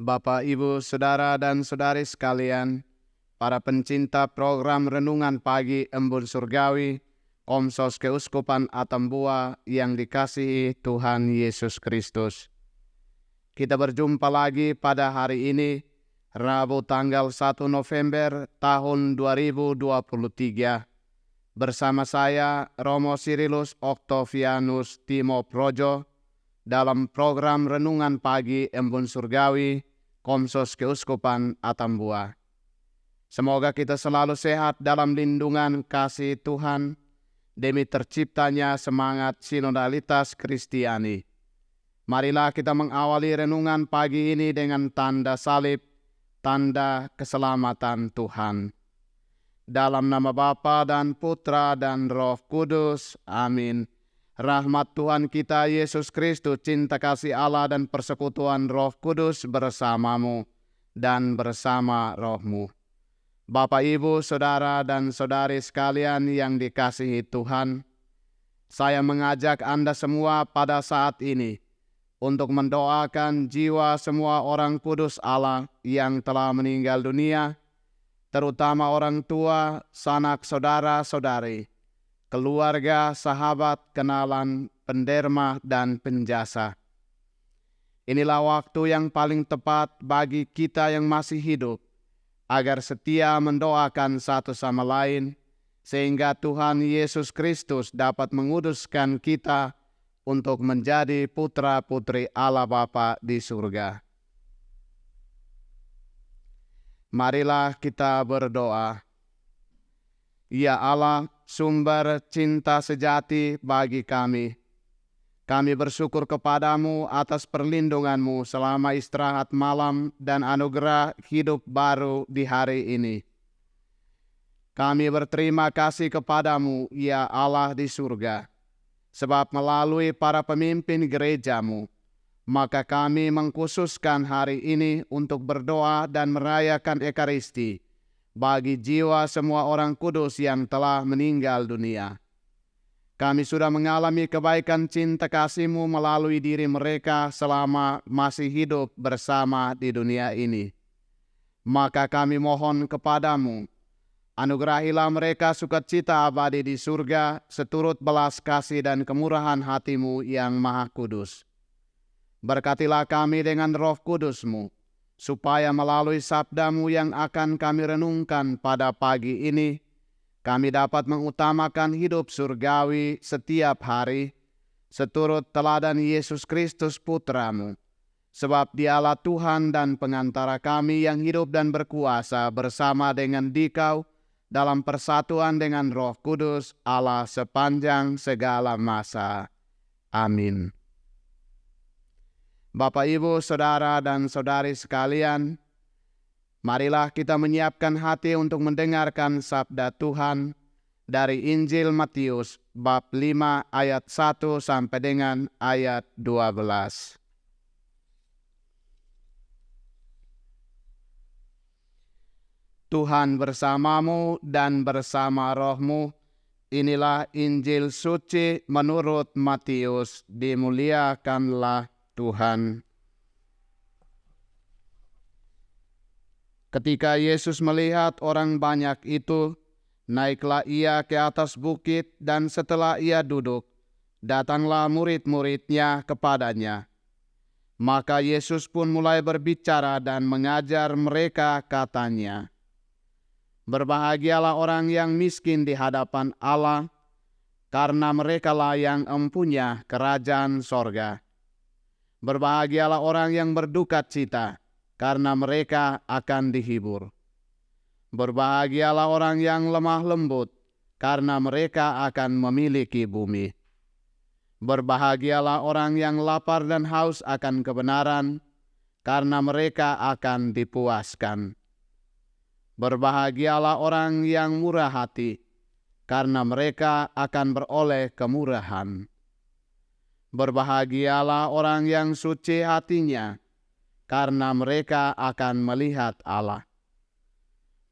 Bapak, Ibu, Saudara, dan Saudari sekalian, para pencinta program Renungan Pagi Embun Surgawi, Komsos Keuskupan Atambua yang dikasihi Tuhan Yesus Kristus. Kita berjumpa lagi pada hari ini, Rabu tanggal 1 November tahun 2023. Bersama saya, Romo Sirilus Octavianus Timo Projo, dalam program Renungan Pagi Embun Surgawi, Komsos Keuskupan Atambua. Semoga kita selalu sehat dalam lindungan kasih Tuhan, demi terciptanya semangat sinodalitas Kristiani. Marilah kita mengawali renungan pagi ini dengan tanda salib, tanda keselamatan Tuhan. Dalam nama Bapa dan Putra dan Roh Kudus, amin. Rahmat Tuhan kita Yesus Kristus, cinta kasih Allah dan persekutuan Roh Kudus bersamamu dan bersama rohmu. Bapak, Ibu, Saudara, dan Saudari sekalian yang dikasihi Tuhan, saya mengajak Anda semua pada saat ini untuk mendoakan jiwa semua orang kudus Allah yang telah meninggal dunia, terutama orang tua, sanak saudara-saudari, keluarga, sahabat, kenalan, penderma, dan penjasa. Inilah waktu yang paling tepat bagi kita yang masih hidup, agar setia mendoakan satu sama lain, sehingga Tuhan Yesus Kristus dapat menguduskan kita untuk menjadi putra-putri Allah Bapa di surga. Marilah kita berdoa. Ya Allah, sumber cinta sejati bagi kami. Kami bersyukur kepadamu atas perlindunganmu selama istirahat malam dan anugerah hidup baru di hari ini. Kami berterima kasih kepadamu, ya Allah di surga, sebab melalui para pemimpin gerejamu, maka kami mengkhususkan hari ini untuk berdoa dan merayakan Ekaristi bagi jiwa semua orang kudus yang telah meninggal dunia. Kami sudah mengalami kebaikan cinta kasih-Mu melalui diri mereka selama masih hidup bersama di dunia ini. Maka kami mohon kepadamu, anugerahilah mereka sukacita abadi di surga seturut belas kasih dan kemurahan hati-Mu yang maha kudus. Berkatilah kami dengan Roh Kudus-Mu, supaya melalui sabda-Mu yang akan kami renungkan pada pagi ini, kami dapat mengutamakan hidup surgawi setiap hari, seturut teladan Yesus Kristus Putra-Mu, sebab Dialah Tuhan dan pengantara kami yang hidup dan berkuasa bersama dengan Dikau dalam persatuan dengan Roh Kudus Allah sepanjang segala masa. Amin. Bapak, Ibu, Saudara, dan Saudari sekalian, marilah kita menyiapkan hati untuk mendengarkan sabda Tuhan dari Injil Matius bab 5 ayat 1 sampai dengan ayat 12. Tuhan bersamamu dan bersama rohmu. Inilah Injil suci menurut Matius. Dimuliakanlah Tuhan. Ketika Yesus melihat orang banyak itu, naiklah ia ke atas bukit, dan setelah ia duduk, datanglah murid-muridnya kepadanya. Maka Yesus pun mulai berbicara dan mengajar mereka, katanya, "Berbahagialah orang yang miskin di hadapan Allah, karena merekalah yang empunya kerajaan sorga. Berbahagialah orang yang berduka cita, karena mereka akan dihibur. Berbahagialah orang yang lemah lembut, karena mereka akan memiliki bumi. Berbahagialah orang yang lapar dan haus akan kebenaran, karena mereka akan dipuaskan. Berbahagialah orang yang murah hati, karena mereka akan beroleh kemurahan. Berbahagialah orang yang suci hatinya, karena mereka akan melihat Allah.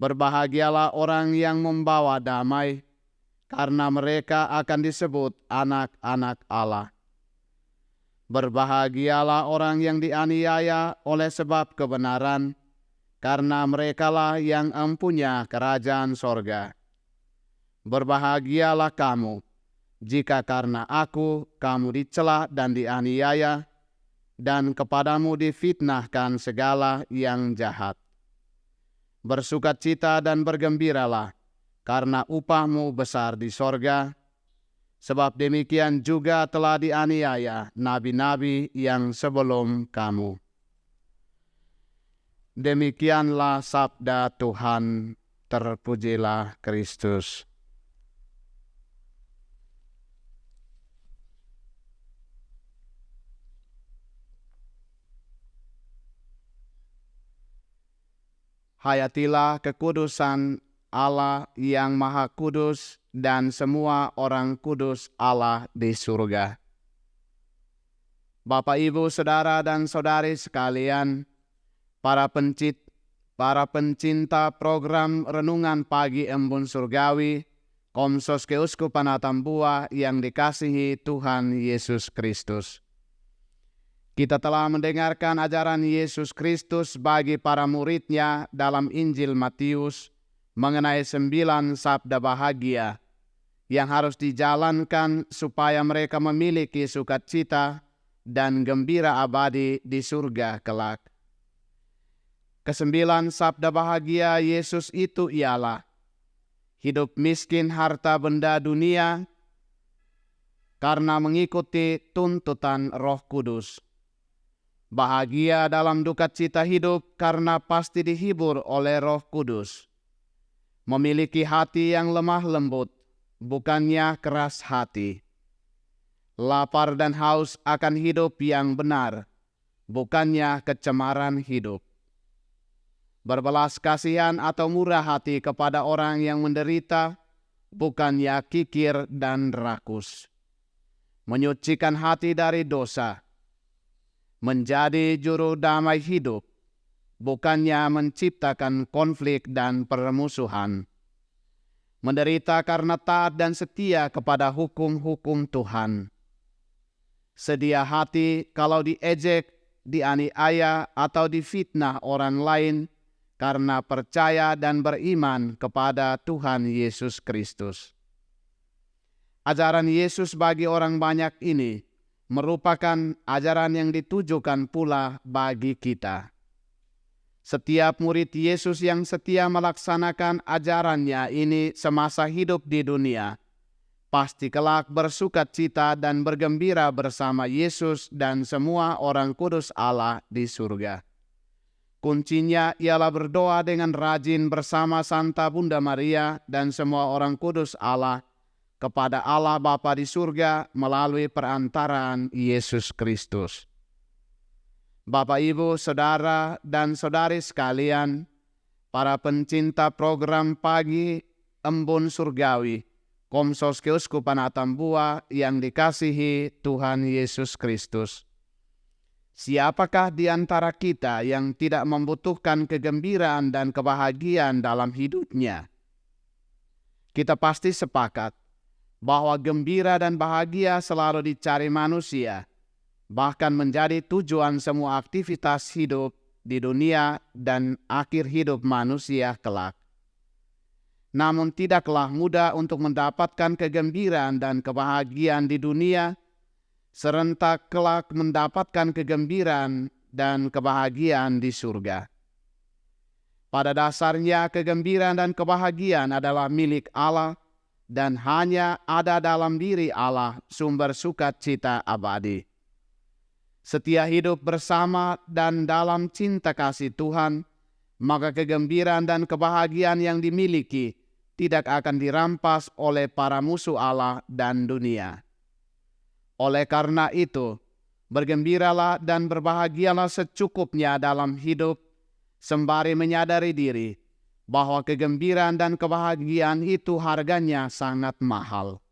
Berbahagialah orang yang membawa damai, karena mereka akan disebut anak-anak Allah. Berbahagialah orang yang dianiaya oleh sebab kebenaran, karena merekalah yang empunya kerajaan sorga. Berbahagialah kamu, jika karena aku kamu dicela dan dianiaya, dan kepadamu difitnahkan segala yang jahat. Bersukacita dan bergembiralah, karena upahmu besar di sorga, sebab demikian juga telah dianiaya nabi-nabi yang sebelum kamu. Demikianlah sabda Tuhan, terpujilah Kristus. Hayatilah kekudusan Allah yang Maha Kudus dan semua orang kudus Allah di surga. Bapak, Ibu, Saudara, dan Saudari sekalian, para pencinta program Renungan Pagi Embun Surgawi, Komsos Keuskupan Atambua yang dikasihi Tuhan Yesus Kristus. Kita telah mendengarkan ajaran Yesus Kristus bagi para muridnya dalam Injil Matius mengenai 9 sabda bahagia yang harus dijalankan supaya mereka memiliki sukacita dan gembira abadi di surga kelak. Kesembilan sabda bahagia Yesus itu ialah hidup miskin harta benda dunia karena mengikuti tuntutan Roh Kudus. Bahagia dalam duka cita hidup karena pasti dihibur oleh Roh Kudus. Memiliki hati yang lemah lembut, bukannya keras hati. Lapar dan haus akan hidup yang benar, bukannya kecemaran hidup. Berbelas kasihan atau murah hati kepada orang yang menderita, bukannya kikir dan rakus. Menyucikan hati dari dosa. Menjadi juru damai hidup, bukannya menciptakan konflik dan permusuhan. Menderita karena taat dan setia kepada hukum-hukum Tuhan. Sedia hati kalau diejek, dianiaya, atau difitnah orang lain karena percaya dan beriman kepada Tuhan Yesus Kristus. Ajaran Yesus bagi orang banyak ini merupakan ajaran yang ditujukan pula bagi kita. Setiap murid Yesus yang setia melaksanakan ajarannya ini semasa hidup di dunia, pasti kelak bersukacita dan bergembira bersama Yesus dan semua orang kudus Allah di surga. Kuncinya ialah berdoa dengan rajin bersama Santa Bunda Maria dan semua orang kudus Allah kepada Allah Bapa di surga melalui perantaraan Yesus Kristus. Bapak, Ibu, Saudara, dan Saudari sekalian, para pencinta program Pagi Embun Surgawi, Komsos Keuskupan Atambua yang dikasihi Tuhan Yesus Kristus. Siapakah di antara kita yang tidak membutuhkan kegembiraan dan kebahagiaan dalam hidupnya? Kita pasti sepakat bahwa gembira dan bahagia selalu dicari manusia, bahkan menjadi tujuan semua aktivitas hidup di dunia dan akhir hidup manusia kelak. Namun tidaklah mudah untuk mendapatkan kegembiraan dan kebahagiaan di dunia, serentak kelak mendapatkan kegembiraan dan kebahagiaan di surga. Pada dasarnya kegembiraan dan kebahagiaan adalah milik Allah, dan hanya ada dalam diri Allah sumber sukacita abadi. Setia hidup bersama dan dalam cinta kasih Tuhan, maka kegembiraan dan kebahagiaan yang dimiliki tidak akan dirampas oleh para musuh Allah dan dunia. Oleh karena itu, bergembiralah dan berbahagialah secukupnya dalam hidup, sembari menyadari diri bahwa kegembiraan dan kebahagiaan itu harganya sangat mahal.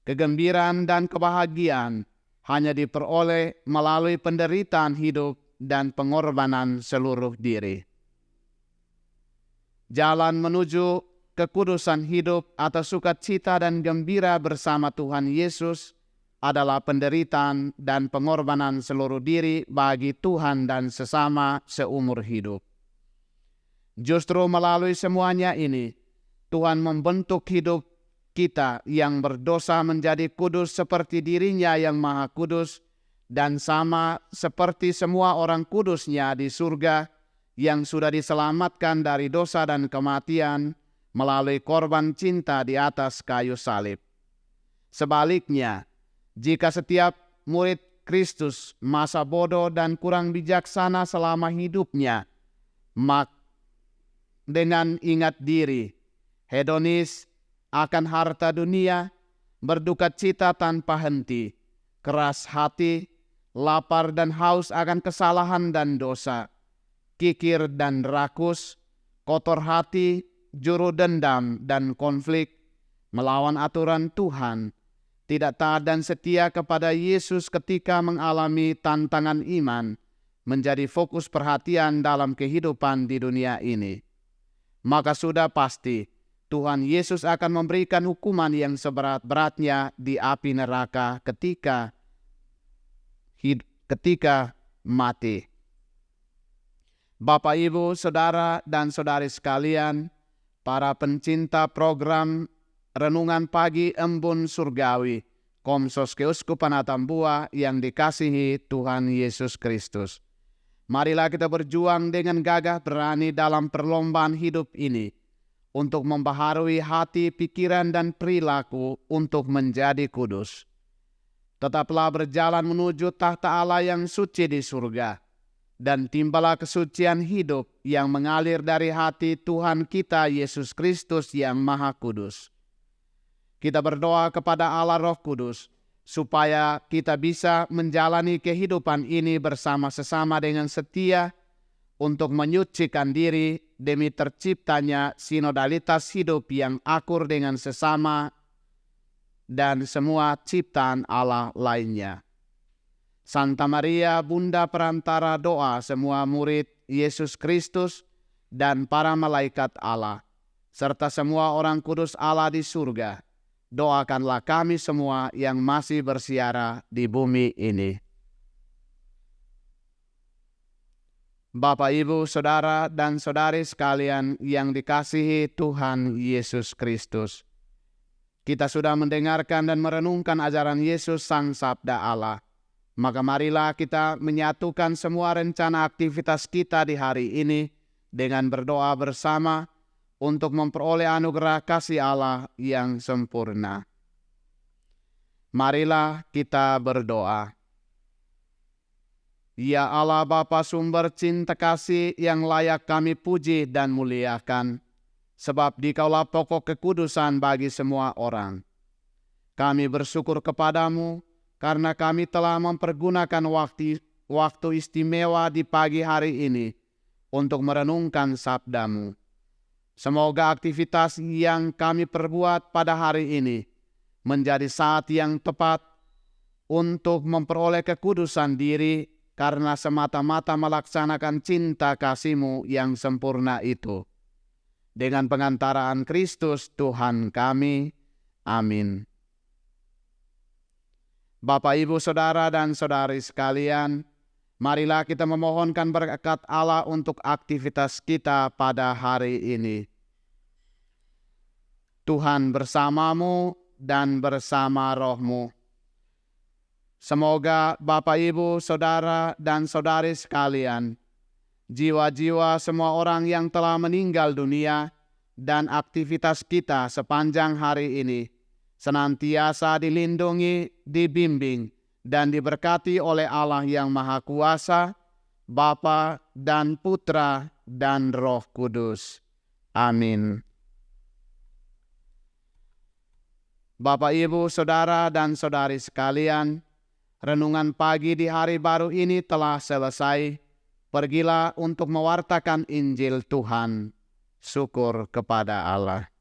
Kegembiraan dan kebahagiaan hanya diperoleh melalui penderitaan hidup dan pengorbanan seluruh diri. Jalan menuju kekudusan hidup atau sukacita dan gembira bersama Tuhan Yesus adalah penderitaan dan pengorbanan seluruh diri bagi Tuhan dan sesama seumur hidup. Justru melalui semuanya ini, Tuhan membentuk hidup kita yang berdosa menjadi kudus seperti dirinya yang maha kudus, dan sama seperti semua orang kudusnya di surga yang sudah diselamatkan dari dosa dan kematian melalui korban cinta di atas kayu salib. Sebaliknya, jika setiap murid Kristus masa bodoh dan kurang bijaksana selama hidupnya, dengan ingat diri, hedonis akan harta dunia, berduka cita tanpa henti, keras hati, lapar dan haus akan kesalahan dan dosa, kikir dan rakus, kotor hati, juru dendam dan konflik, melawan aturan Tuhan, tidak taat dan setia kepada Yesus ketika mengalami tantangan iman, menjadi fokus perhatian dalam kehidupan di dunia ini. Maka sudah pasti Tuhan Yesus akan memberikan hukuman yang seberat-beratnya di api neraka ketika mati. Bapak, Ibu, Saudara, dan Saudari sekalian, para pencinta program Renungan Pagi Embun Surgawi, Komsos Keuskupan Atambua yang dikasihi Tuhan Yesus Kristus. Marilah kita berjuang dengan gagah berani dalam perlombaan hidup ini, untuk membaharui hati, pikiran, dan perilaku untuk menjadi kudus. Tetaplah berjalan menuju tahta Allah yang suci di surga, dan timbalah kesucian hidup yang mengalir dari hati Tuhan kita Yesus Kristus yang Maha Kudus. Kita berdoa kepada Allah Roh Kudus, supaya kita bisa menjalani kehidupan ini bersama sesama dengan setia, untuk menyucikan diri demi terciptanya sinodalitas hidup yang akur dengan sesama dan semua ciptaan Allah lainnya. Santa Maria, Bunda Perantara doa semua murid Yesus Kristus dan para malaikat Allah, serta semua orang kudus Allah di surga, doakanlah kami semua yang masih bersiara di bumi ini. Bapak, Ibu, Saudara, dan Saudari sekalian yang dikasihi Tuhan Yesus Kristus, kita sudah mendengarkan dan merenungkan ajaran Yesus Sang Sabda Allah. Maka marilah kita menyatukan semua rencana aktivitas kita di hari ini dengan berdoa bersama untuk memperoleh anugerah kasih Allah yang sempurna. Marilah kita berdoa. Ya Allah Bapa sumber cinta kasih yang layak kami puji dan muliakan, sebab Dikaulah pokok kekudusan bagi semua orang. Kami bersyukur kepadamu karena kami telah mempergunakan waktu istimewa di pagi hari ini untuk merenungkan sabdamu. Semoga aktivitas yang kami perbuat pada hari ini menjadi saat yang tepat untuk memperoleh kekudusan diri karena semata-mata melaksanakan cinta kasih-Mu yang sempurna itu. Dengan pengantaraan Kristus Tuhan kami. Amin. Bapak, Ibu, Saudara, dan Saudari sekalian, marilah kita memohonkan berkat Allah untuk aktivitas kita pada hari ini. Tuhan bersamamu dan bersama rohmu. Semoga Bapak, Ibu, Saudara, dan Saudari sekalian, jiwa-jiwa semua orang yang telah meninggal dunia dan aktivitas kita sepanjang hari ini senantiasa dilindungi, dibimbing, dan diberkati oleh Allah yang Maha Kuasa, Bapa dan Putra dan Roh Kudus. Amin. Bapak, Ibu, Saudara, dan Saudari sekalian, renungan pagi di hari baru ini telah selesai. Pergilah untuk mewartakan Injil Tuhan. Syukur kepada Allah.